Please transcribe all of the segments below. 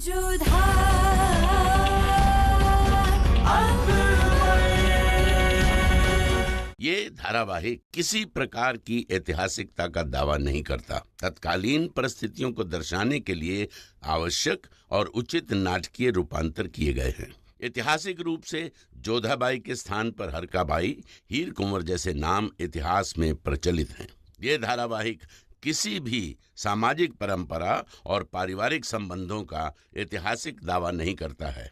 ये धारावाहिक किसी प्रकार की ऐतिहासिकता का दावा नहीं करता। तत्कालीन परिस्थितियों को दर्शाने के लिए आवश्यक और उचित नाटकीय रूपांतर किए गए हैं। ऐतिहासिक रूप से जोधाबाई के स्थान पर हरकाबाई, हीर कुंवर जैसे नाम इतिहास में प्रचलित हैं। ये धारावाहिक किसी भी सामाजिक परंपरा और पारिवारिक संबंधों का ऐतिहासिक दावा नहीं करता है।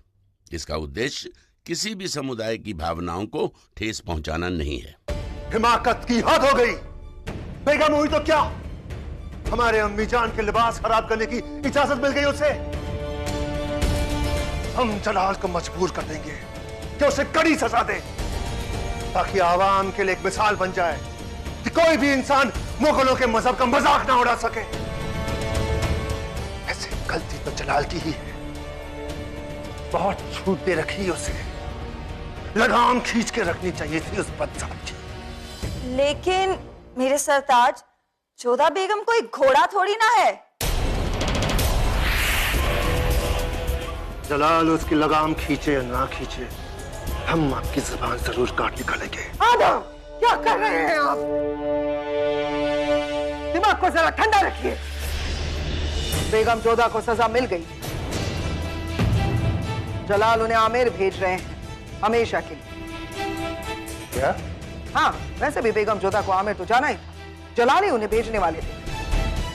इसका उद्देश्य किसी भी समुदाय की भावनाओं को ठेस पहुंचाना नहीं है। हिमाकत की हद हो गई। बेगम हुई तो क्या, हमारे अम्मी जान के लिबास खराब करने की इजाजत मिल गई उसे। हम जलाल को मजबूर कर देंगे कि उसे कड़ी सजा दे, ताकि आवाम के लिए एक मिसाल बन जाए कि कोई भी इंसान मुगलों के मजहब का मजाक ना उड़ा सके। ऐसे गलती तो जलाल की ही है, बहुत छूट दे रखी उसे, लगाम खींच के रखनी चाहिए थी उस बदजात की। लेकिन मेरे सरताज, जोधा बेगम कोई घोड़ा थोड़ी ना है। जलाल उसकी लगाम खींचे या ना खींचे, हम आपकी जुबान जरूर काट निकालेंगे। आदम, क्या कर रहे हैं आप? दिमाग को जरा ठंडा रखिए। बेगम जोधा को सजा मिल गई। जलाल उन्हें आमेर भेज रहे हैं हमेशा के लिए। क्या? हाँ, वैसे भी बेगम जोधा को आमेर तो जाना ही था। जलाल ही उन्हें भेजने वाले थे।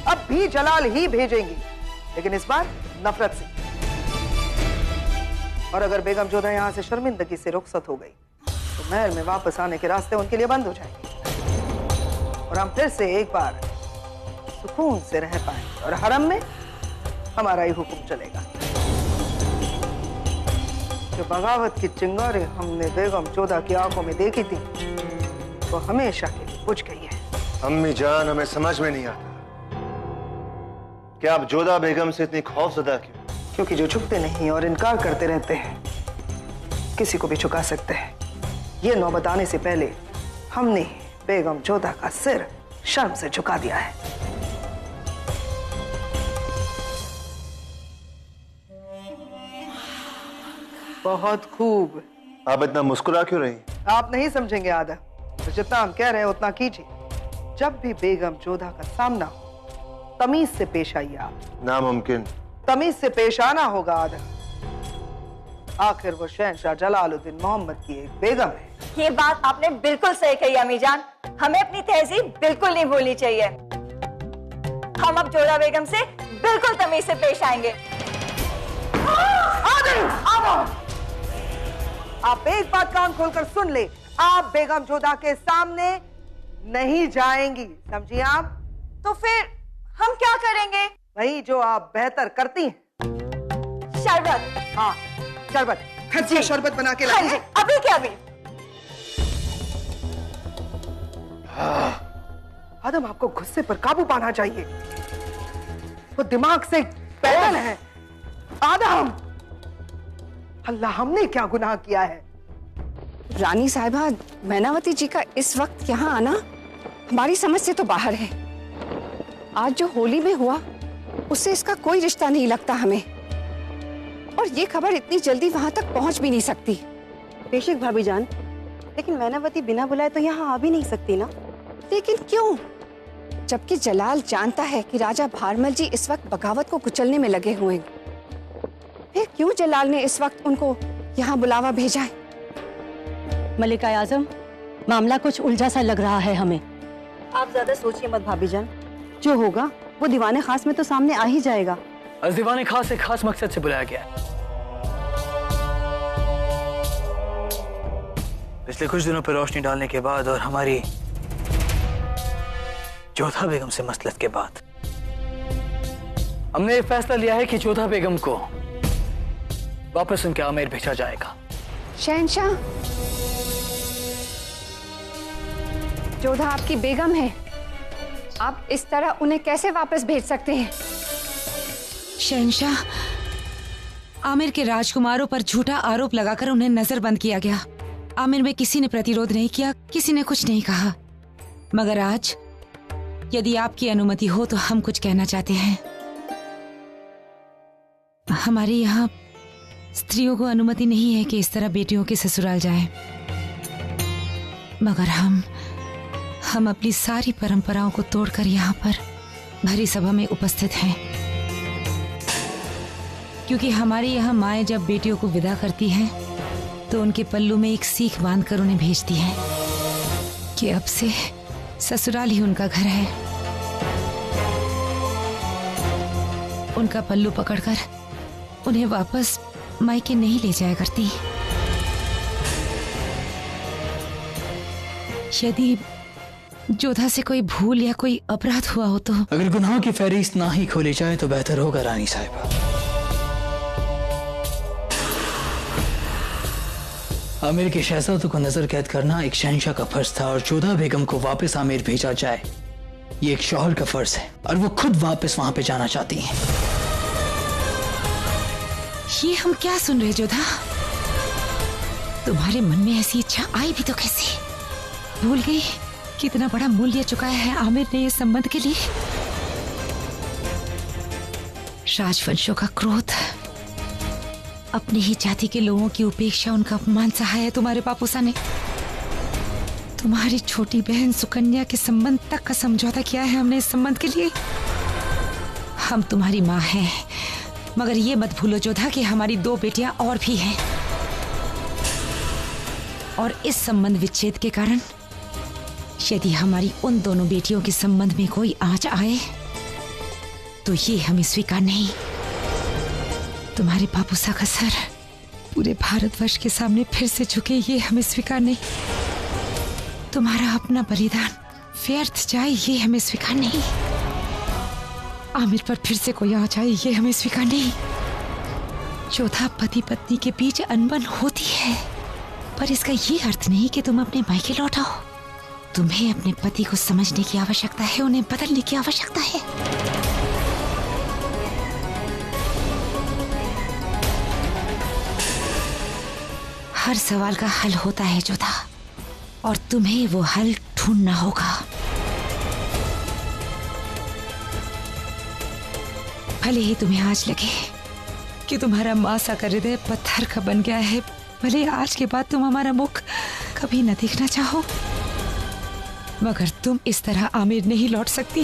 अब भी जलाल ही भेजेंगी, लेकिन इस बार नफरत से। और अगर बेगम जोधा यहाँ से शर्मिंदगी से रुखसत हो गई तो महल में वापस आने के रास्ते उनके लिए बंद हो जाएंगे और हम फिर से एक बार सुकून से रह पाएंगे और हरम में हमारा ही हुक्म चलेगा। जो बगावत की चिंगारी हमने बेगम जोधा की आंखों में देखी थी वो हमेशा के लिए बुझ गई है। अम्मी जान, हमें समझ में नहीं आता क्या आप जोधा बेगम से इतनी खौफजदा क्यों? क्योंकि जो झुकते नहीं और इनकार करते रहते हैं किसी को भी झुका सकते हैं। ये नौबत आने से पहले हमने बेगम जोधा का सिर शर्म से झुका दिया है। बहुत खूब। आप इतना मुस्कुरा क्यों रही? आप नहीं समझेंगे आदा, तो जितना हम कह रहे हैं उतना कीजिए। जब भी बेगम जोधा का सामना हो तमीज से पेश आइए आप। नामुमकिन। तमीज से पेश आना होगा आदा। आखिर वो शहंशाह जलालुद्दीन मोहम्मद की एक बेगम है। ये बात आपने बिल्कुल सही कही अम्मी जान। हमें अपनी तहजीब बिल्कुल नहीं भूलनी चाहिए। हम अब जोधा बेगम से बिल्कुल तमीज से पेश आएंगे। आप एक बात कान खोलकर सुन ले, आप बेगम जोधा के सामने नहीं जाएंगी, समझिए आप? तो फिर हम क्या करेंगे? वही जो आप बेहतर करती हैं। शरबत। हाँ, शरबत। खर्ची शरबत बना के लाइए। अभी क्या? अभी आदम, आपको गुस्से पर काबू पाना चाहिए। वो दिमाग से पैदल है। आदम, अल्लाह, हमने क्या गुनाह किया है? रानी साहिबा, मैनावती जी का इस वक्त यहाँ आना हमारी समझ से तो बाहर है। आज जो होली में हुआ उससे इसका कोई रिश्ता नहीं लगता हमें, और ये खबर इतनी जल्दी वहां तक पहुंच भी नहीं सकती। बेशक भाभी जान, लेकिन मैनावती बिना बुलाए तो यहाँ आ भी नहीं सकती ना। लेकिन क्यों? जबकि जलाल जानता है कि राजा भारमल जी इस वक्त बगावत को कुचलने में लगे हुए हैं, फिर क्यों जलाल ने इस वक्त उनको यहाँ बुलावा भेजा है? मलिका आजम, मामला कुछ उलझा सा लग रहा है हमें। आप ज्यादा सोचिए मत भाभी जान, जो होगा वो दीवाने खास में तो सामने आ ही जाएगा। दीवाने खास एक खास मकसद से बुलाया गया है। पिछले कुछ दिनों पर रोशनी डालने के बाद और हमारी जोधा बेगम से मसलत के बाद हमने ये फैसला लिया है कि जोधा बेगम को वापस उनके आमेर भेजा जाएगा। शहंशाह, जोधा आपकी बेगम है, आप इस तरह उन्हें कैसे वापस भेज सकते हैं? शहंशाह, आमिर के राजकुमारों पर झूठा आरोप लगाकर उन्हें नजरबंद किया गया। आमिर में किसी ने प्रतिरोध नहीं किया, किसी ने कुछ नहीं कहा, मगर आज यदि आपकी अनुमति हो तो हम कुछ कहना चाहते हैं। हमारे यहाँ स्त्रियों को अनुमति नहीं है कि इस तरह बेटियों के ससुराल जाएं। मगर हम अपनी सारी परंपराओं को तोड़कर यहाँ पर भरी सभा में उपस्थित हैं, क्योंकि हमारे यहाँ माएँ जब बेटियों को विदा करती हैं तो उनके पल्लू में एक सीख बांधकर उन्हें भेजती हैं कि अब से ससुराल ही उनका घर है। उनका पल्लू पकड़कर उन्हें वापस मायके नहीं ले जाया करती। यदि जोधा से कोई भूल या कोई अपराध हुआ हो तो अगर गुनाहों की फहरिस्त ना ही खोली जाए तो बेहतर होगा रानी साहिबा। आमिर के शहजादों को नजर कैद करना एक शहंशाह का फर्ज था और जोधा बेगम को वापस आमिर भेजा जाए ये एक शौहर का फर्ज है, और वो खुद वापस वहां पे जाना चाहती हैं। ये हम क्या सुन रहे जोधा? तुम्हारे मन में ऐसी इच्छा आई भी तो कैसे? भूल गई कितना बड़ा मूल्य चुकाया है आमिर ने इस संबंध के लिए। राजवंशों का क्रोध, अपनी ही जाति के लोगों की उपेक्षा, उनका अपमान सहा है तुम्हारे पापूसा ने। तुम्हारी छोटी बहन सुकन्या के संबंध तक का समझौता किया है हमने इस संबंध के लिए। हम तुम्हारी माँ हैं, मगर ये मत भूलो जोधा कि हमारी 2 बेटियां और भी हैं, और इस संबंध विच्छेद के कारण यदि हमारी उन दोनों बेटियों के संबंध में कोई आंच आए तो ये हमें स्वीकार नहीं। तुम्हारे पापूसा का सर पूरे भारतवर्ष के सामने फिर से झुके, ये हमें स्वीकार नहीं। तुम्हारा अपना बलिदान व्यर्थ जाए, ये हमें स्वीकार नहीं। आमिर पर फिर से कोई आंच आए, ये हमें स्वीकार नहीं। जोधा, पति पत्नी के बीच अनबन होती है, पर इसका ये अर्थ नहीं कि तुम अपने मायके लौट आओ। तुम्हें अपने पति को समझने की आवश्यकता है, उन्हें बदलने की आवश्यकता है। हर सवाल का हल होता है जोधा, और तुम्हें वो हल ढूंढना होगा। भले ही तुम्हें आज लगे कि तुम्हारा मासा का हृदय पत्थर का बन गया है, भले आज के बाद तुम हमारा मुख कभी न देखना चाहो, मगर तुम इस तरह आमिर नहीं लौट सकती।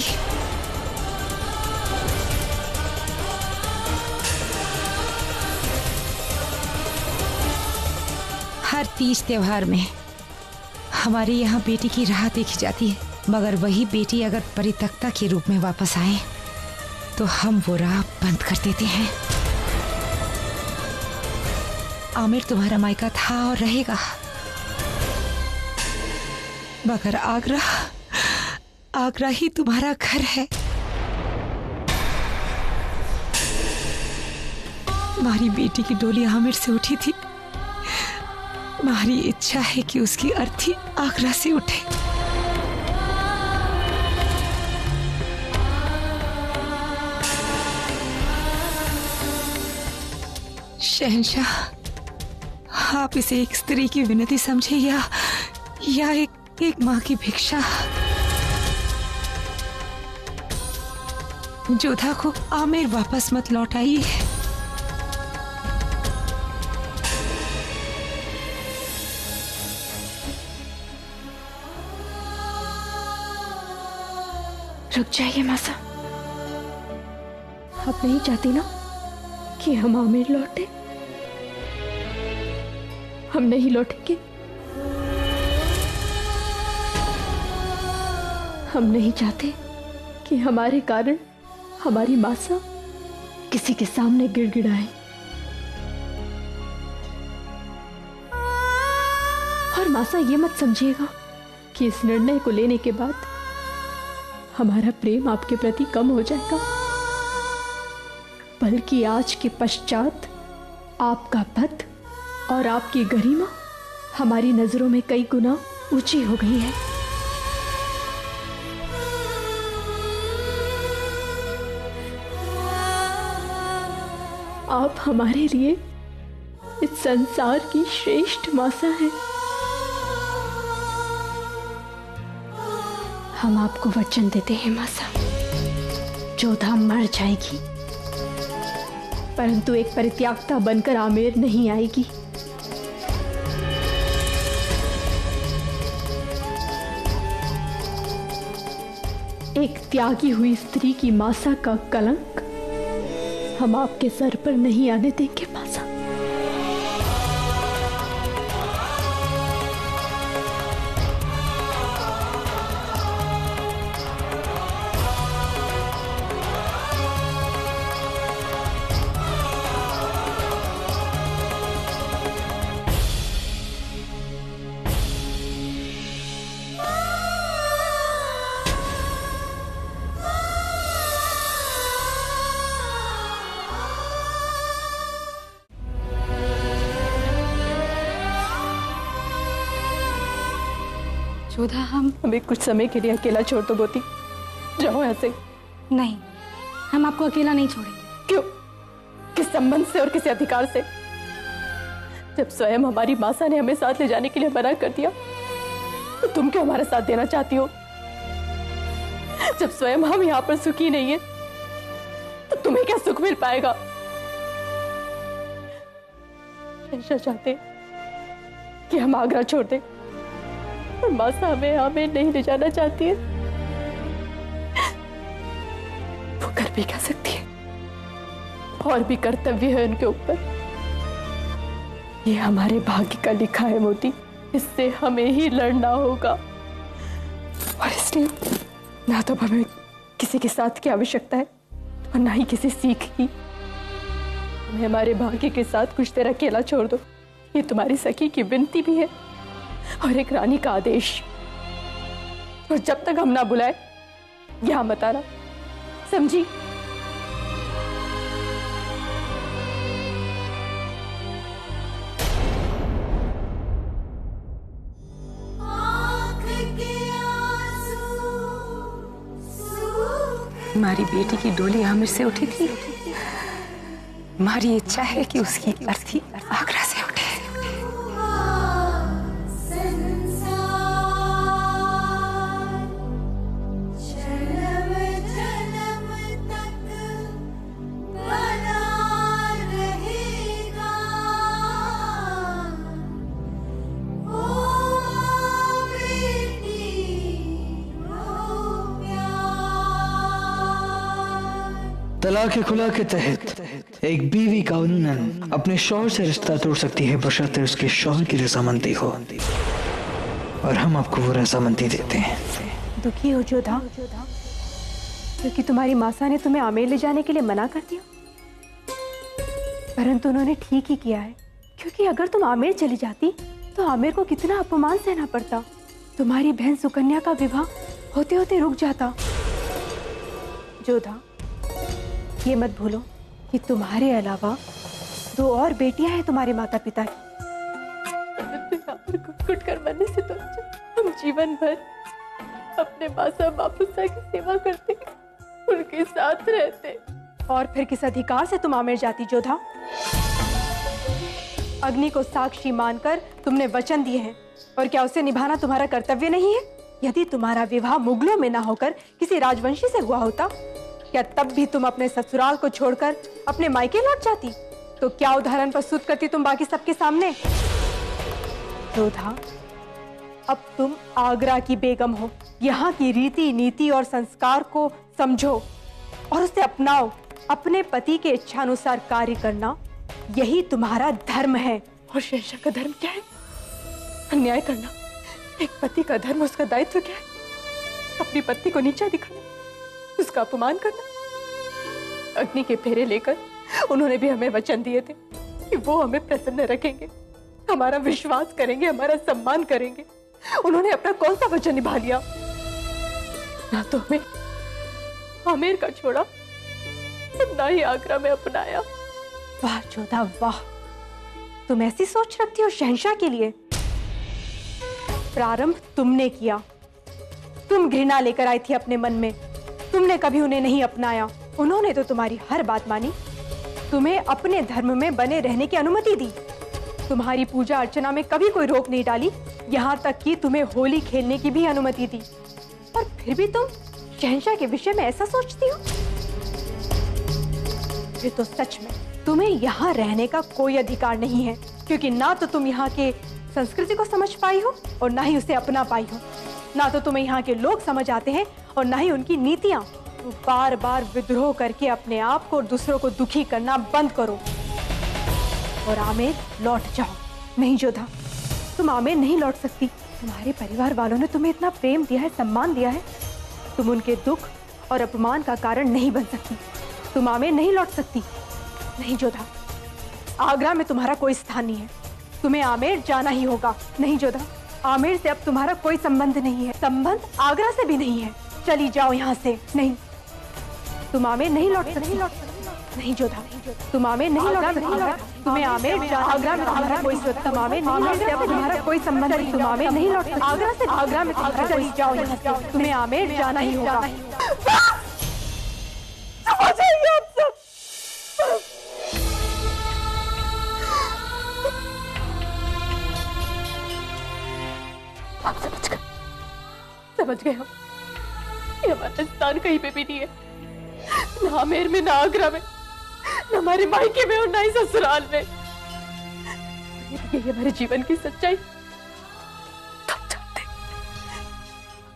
हर तीज त्योहार में हमारे यहाँ बेटी की राह देखी जाती है, मगर वही बेटी अगर परित्यक्ता के रूप में वापस आए तो हम वो राह बंद कर देते हैं। आमिर तुम्हारा मायका था और रहेगा, मगर आगरा ही तुम्हारा घर है। हमारी बेटी की डोली आमिर से उठी थी, हमारी इच्छा है कि उसकी अर्थी आगरा से उठे। शहंशाह, आप इसे एक स्त्री की विनती समझे या एक माँ की भिक्षा। जोधा को आमिर वापस मत लौटाइए। रुक जाइए मासा, आप नहीं चाहती ना कि हम आमिर लौटे? हम नहीं लौटेंगे। हम नहीं चाहते कि हमारे कारण हमारी मासा किसी के सामने गिड़गिड़ाए। और मासा ये मत समझिएगा कि इस निर्णय को लेने के बाद हमारा प्रेम आपके प्रति कम हो जाएगा, बल्कि आज के पश्चात आपका पद और आपकी गरिमा हमारी नजरों में कई गुना ऊंची हो गई है। आप हमारे लिए इस संसार की श्रेष्ठ मासा हैं। हम आपको वचन देते हैं मासा, जोधा मर जाएगी परंतु एक परित्यागता बनकर आमेर नहीं आएगी। एक त्यागी हुई स्त्री की मासा का कलंक हम आपके सर पर नहीं आने देंगे मासा। जोधा, हम हमें कुछ समय के लिए अकेला छोड़ दो गोती। जाओ ऐसे। नहीं, हम आपको अकेला नहीं छोड़ेंगे। क्यों? किस संबंध से और किस अधिकार से? जब स्वयं हमारी मासा ने हमें साथ ले जाने के लिए मना कर दिया तो तुम क्यों हमारा साथ देना चाहती हो? जब स्वयं हम यहाँ पर सुखी नहीं है तो तुम्हें क्या सुख मिल पाएगा? ऐसा चाहते कि हम आगरा छोड़ दें और मासा हमें नहीं ले जाना चाहती है। वो कर भी क्या सकती है, और भी कर्तव्य है उनके ऊपर। ये हमारे भाग्य का लिखा है मोती, इससे हमें ही लड़ना होगा। और इसलिए ना तो हमें किसी के साथ की आवश्यकता है और ना ही किसी सीख की। हमें हमारे भाग्य के साथ कुछ देर अकेला छोड़ दो, ये तुम्हारी सखी की विनती भी है और एक रानी का आदेश। और जब तक हम ना बुलाए यहां मत आना, समझी? हमारी बेटी की डोली आमिर से उठी थी। हमारी इच्छा है कि उसकी अर्थी आगरा से उठे। तलाक खुला के तहत एक बीवी कानूनन अपने शौहर से रिश्ता तोड़ सकती है बशर्ते उसके शौहर की रजामंदी हो, और हम आपको वो रजामंदी देते हैं। दुखी हो जोधा, क्योंकि तुम्हारी मासा ने तुम्हें आमेर ले जाने के लिए मना कर दिया। परंतु उन्होंने ठीक ही किया है, क्योंकि अगर तुम आमेर चली जाती तो आमेर को कितना अपमान सहना पड़ता। तुम्हारी बहन सुकन्या का विवाह होते होते रुक जाता। जोधा, ये मत भूलो कि तुम्हारे अलावा 2 और बेटियां हैं तुम्हारे माता पिता की। घुट कर मरने से तो हम जीवन भर अपने मासा बापूसा की सेवा करते, उनके साथ रहते। और फिर किस अधिकार से तुम आमेर जाती जोधा? अग्नि को साक्षी मानकर तुमने वचन दिए हैं, और क्या उसे निभाना तुम्हारा कर्तव्य नहीं है? यदि तुम्हारा विवाह मुगलों में ना होकर किसी राजवंशी से हुआ होता, क्या तब भी तुम अपने ससुराल को छोड़कर अपने मायके लौट जाती? तो क्या उदाहरण प्रस्तुत करती तुम बाकी सबके सामने? जोधा, अब तुम आगरा की बेगम हो। यहाँ की रीति नीति और संस्कार को समझो और उसे अपनाओ। अपने पति के इच्छानुसार कार्य करना, यही तुम्हारा धर्म है। और शहंशाह का धर्म क्या है? अन्याय करना। एक पति का धर्म, उसका दायित्व क्या है? अपनी पत्नी को नीचा दिखाना, उसका अपमान करना। अग्नि के फेरे लेकर उन्होंने भी हमें वचन दिए थे कि वो हमें प्रसन्न रखेंगे, हमारा विश्वास करेंगे, हमारा सम्मान करेंगे। उन्होंने अपना कौन सा वचन निभा लिया? ना तो हमें आमेर का छोड़ा, ना ही आगरा में अपनाया। वाह जोधा वाह, तुम ऐसी सोच रखती हो शहंशाह के लिए। प्रारंभ तुमने किया, तुम घृणा लेकर आई थी अपने मन में, तुमने कभी उन्हें नहीं अपनाया। उन्होंने तो तुम्हारी हर बात मानी, तुम्हें अपने धर्म में बने रहने की अनुमति दी, तुम्हारी पूजा अर्चना में कभी कोई रोक नहीं डाली, यहाँ तक कि तुम्हें होली खेलने की भी अनुमति दी। और फिर भी तुम शहंशाह के विषय में ऐसा सोचती हो? फिर तो सच में तुम्हें यहाँ रहने का कोई अधिकार नहीं है, क्योंकि ना तो तुम यहाँ के संस्कृति को समझ पाई हो और ना ही उसे अपना पाई हो। ना तो तुम्हें यहाँ के लोग समझ आते हैं और ना ही उनकी नीतियाँ। तो बार बार विद्रोह करके अपने आप को और दूसरों को दुखी करना बंद करो और आमेर लौट जाओ। नहीं जोधा, तुम आमेर नहीं लौट सकती। तुम्हारे परिवार वालों ने तुम्हें इतना प्रेम दिया है, सम्मान दिया है, तुम उनके दुख और अपमान का कारण नहीं बन सकती। तुम आमेर नहीं लौट सकती। नहीं जोधा, आगरा में तुम्हारा कोई स्थान नहीं है, तुम्हें आमेर जाना ही होगा। नहीं जोधा, आमेर से अब तुम्हारा कोई संबंध नहीं है, संबंध आगरा से भी नहीं है। चली जाओ यहाँ से। नहीं, तुम आमेर नहीं लौट सकती। नहीं जोधा, तुम आमेर नहीं लौट सकती। तुम्हें आमेर आगरा में तुम्हारा कोई तुम आमेर नहीं से अब तुम्हारा कोई संबंध नहीं। तुम आमेर नहीं लौट सकती। आगरा से आगरा में तुम्हारा चली जाओ यहाँ से। तुम्हें आमेर जाना ही होगा। आप समझ गए हम। ये हमारा स्थान कहीं पे भी नहीं है, ना आमेर में, ना आगरा में, ना हमारे मायके में और ना ही ससुराल में। ये हमारे जीवन की सच्चाई। हम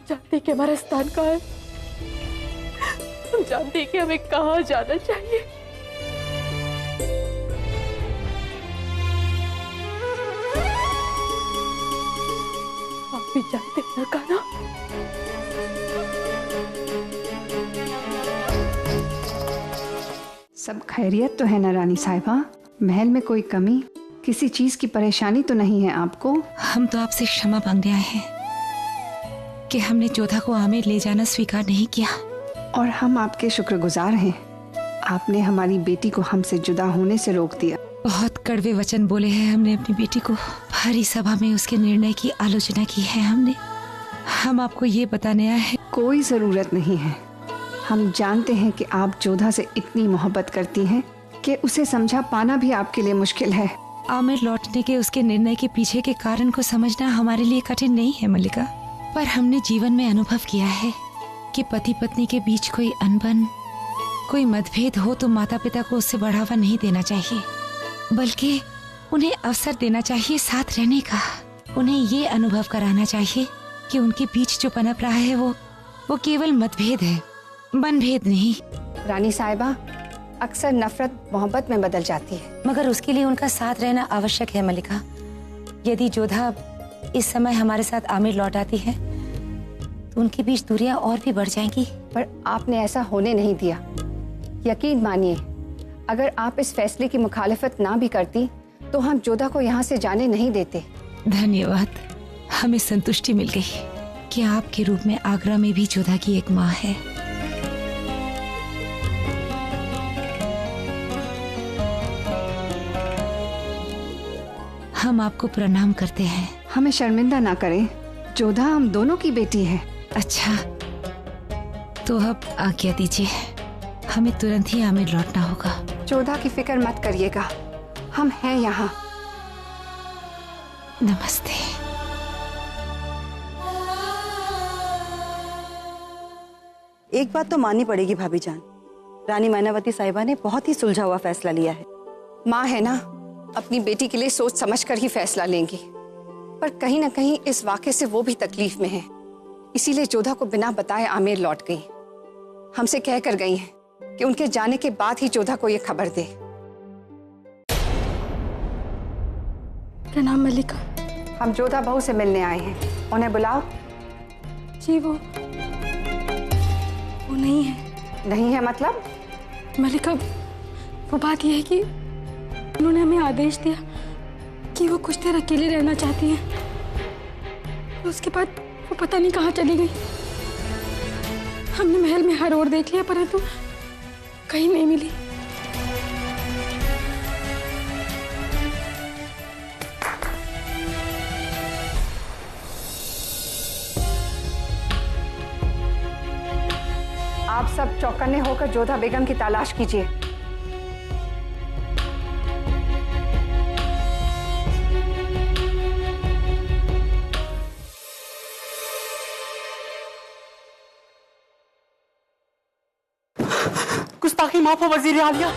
जानते हैं कि हमारा स्थान कहाँ है। हम जानते हैं कि हमें कहाँ जाना चाहिए। आप भी जानते हैं ना कान्हा। सब खैरियत तो है ना रानी साहिबा? महल में कोई कमी, किसी चीज की परेशानी तो नहीं है आपको? हम तो आपसे क्षमा मांगने आए हैं कि हमने जोधा को आमेर ले जाना स्वीकार नहीं किया। और हम आपके शुक्रगुजार हैं। आपने हमारी बेटी को हमसे जुदा होने से रोक दिया। बहुत कड़वे वचन बोले हैं हमने अपनी बेटी को। भारी सभा में उसके निर्णय की आलोचना की है हमने। हम आपको ये बताने आए हैं। कोई जरूरत नहीं है। हम जानते हैं कि आप जोधा से इतनी मोहब्बत करती हैं कि उसे समझा पाना भी आपके लिए मुश्किल है। आमिर लौटने के उसके निर्णय के पीछे के कारण को समझना हमारे लिए कठिन नहीं है मल्लिका, पर हमने जीवन में अनुभव किया है कि पति पत्नी के बीच कोई अनबन, कोई मतभेद हो तो माता पिता को उससे बढ़ावा नहीं देना चाहिए, बल्कि उन्हें अवसर देना चाहिए साथ रहने का। उन्हें ये अनुभव कराना चाहिए कि उनके बीच जो पनप रहा है वो केवल मतभेद है, मनभेद नहीं। रानी साहिबा, अक्सर नफरत मोहब्बत में बदल जाती है, मगर उसके लिए उनका साथ रहना आवश्यक है मल्लिका। यदि जोधा इस समय हमारे साथ आमिर लौट आती है तो उनके बीच दूरियां और भी बढ़ जाएंगी। पर आपने ऐसा होने नहीं दिया। यकीन मानिए, अगर आप इस फैसले की मुखालिफत ना भी करती तो हम जोधा को यहाँ से जाने नहीं देते। धन्यवाद, हमें संतुष्टि मिल गई कि आपके रूप में आगरा में भी जोधा की एक माँ है। हम आपको प्रणाम करते हैं। हमें शर्मिंदा ना करें, जोधा हम दोनों की बेटी है। अच्छा, तो अब आज्ञा दीजिए, हमें तुरंत ही आमिर लौटना होगा। जोधा की फिक्र मत करिएगा, हम हैं यहाँ। नमस्ते। एक बात तो माननी पड़ेगी भाभी जान, रानी मैनावती साहिबा ने बहुत ही सुलझा हुआ फैसला लिया है। माँ है ना, अपनी बेटी के लिए सोच समझकर ही फैसला लेंगी, पर कहीं ना कहीं इस वाक़े से वो भी तकलीफ में है। इसीलिए जोधा को बिना बताए आमिर लौट गई। हमसे कह कर गई हैं कि उनके जाने के बाद ही जोधा को ये खबर दे। प्रणाम मल्लिका। हम जोधा बहू से मिलने आए हैं, उन्हें बुलाओ। जी वो नहीं है। नहीं है मतलब? मल्लिका, वो बात यह है कि उन्होंने हमें आदेश दिया कि वो कुछ देर अकेले रहना चाहती हैं। उसके बाद वो पता नहीं कहाँ चली गई। हमने महल में हर ओर देख लिया, परंतु कहीं नहीं मिली। आप सब चौकन्ने होकर जोधा बेगम की तलाश कीजिए। गुस्ताखी माफ हो वजीर आलिया,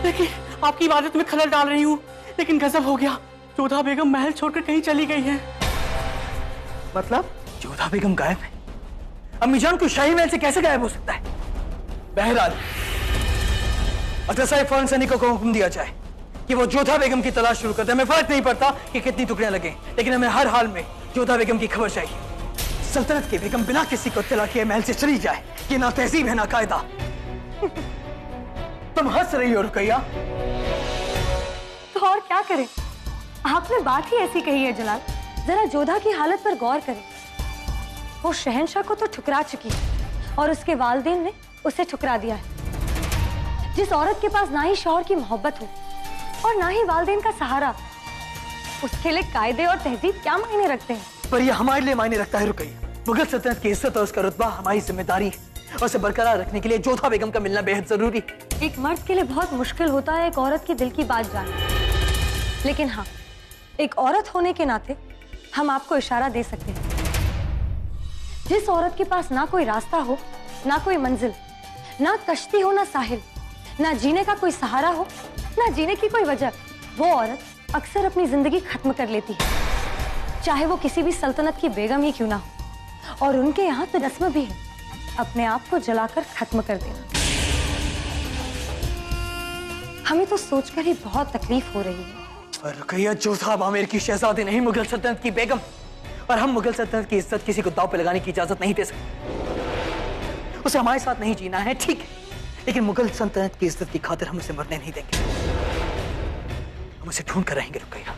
लेकिन आपकी इबादत में खलल डाल रही हूँ, लेकिन गजब हो गया, जोधा बेगम महल छोड़कर कहीं चली गई है। मतलब जोधा बेगम गायब है? अम्मी जान को शाही महल से कैसे गायब हो सकता है? बहरहाल अगर साहब फौरन सैनिकों को हुक्म दिया जाए कि वो जोधा बेगम की तलाश शुरू कर दे। हमें फर्क नहीं पड़ता कि कितनी टुकड़ियां लगे, लेकिन हमें हर हाल में जोधा बेगम की खबर चाहिए। सल्तनत की बेगम बिना किसी को इत्तला किए महल से चली जाए, ये ना तहजीब है ना कायदा। तुम हंस रही हो रुकैया। तो और क्या करें, आपने बात ही ऐसी कही है जलाल। जरा जोधा की हालत पर गौर करें। वो शहंशाह को तो ठुकरा चुकी है और उसके वालिदैन ने उसे ठुकरा दिया है। जिस औरत के पास ना ही शौहर की मोहब्बत हो और ना ही वालिदैन का सहारा, उसके लिए कायदे और तहजीब क्या मायने रखते हैं? पर ये हमारे लिए मायने रखता है रुकैया। मुगल सल्तनत की इज्जत और उसका रुतबा हमारी जिम्मेदारी है, और उसे बरकरार रखने के लिए जोधा बेगम का मिलना बेहद जरूरी है। एक मर्द के लिए बहुत मुश्किल होता है एक औरत की दिल की बात जानना, लेकिन हाँ, एक औरत होने के नाते हम आपको इशारा दे सकते हैं। जिस औरत के पास ना कोई रास्ता हो, ना कोई मंजिल, ना कश्ती हो, ना साहिल, ना जीने का कोई सहारा हो, ना जीने की कोई वजह, वो औरत अक्सर अपनी जिंदगी खत्म कर लेती है, चाहे वो किसी भी सल्तनत की बेगम ही क्यों ना हो। और उनके यहाँ तो रस्म भी है अपने आप को जलाकर खत्म कर देना। हमें तो सोचकर ही बहुत तकलीफ हो रही है। और रुकैया, जोधा आमेर की शहजादी नहीं, मुगल सल्तनत की बेगम, और हम मुगल सल्तनत की इज्जत किसी को दांव पे लगाने की इजाजत नहीं दे सकते। उसे हमारे साथ नहीं जीना है, ठीक है, लेकिन मुगल सल्तनत की इज्जत की खातिर हम उसे मरने नहीं देंगे। हम उसे ढूंढ कर रहेंगे रुकैया।